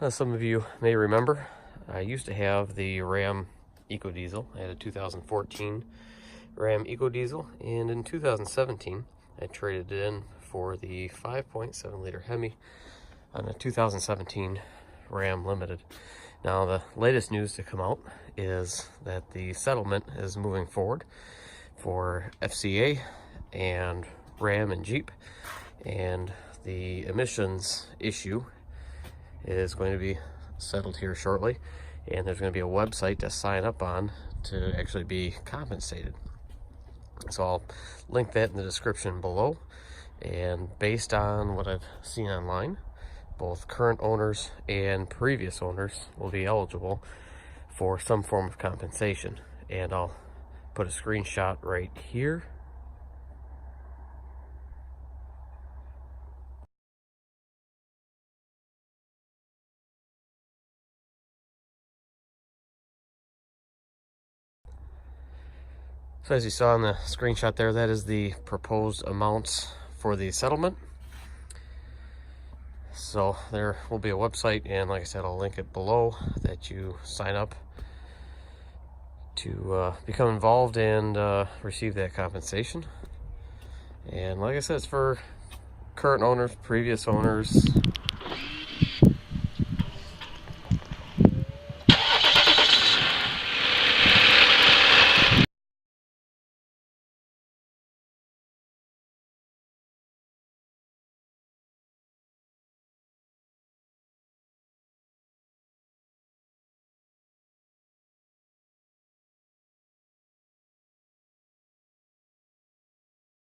As some of you may remember, I used to have the Ram EcoDiesel. I had a 2014 Ram EcoDiesel, and in 2017 I traded it in for the 5.7 liter Hemi on a 2017 Ram Limited. Now the latest news to come out is that the settlement is moving forward for FCA and Ram and Jeep, and the emissions issue is going to be settled here shortly, and there's going to be a website to sign up on to actually be compensated. So I'll link that in the description below. And based on what I've seen online, both current owners and previous owners will be eligible for some form of compensation, and I'll put a screenshot right here. So as you saw in the screenshot there, that is the proposed amounts for the settlement. So there will be a website, and like I said, I'll link it below, that you sign up to become involved and receive that compensation. And like I said, it's for current owners, previous owners,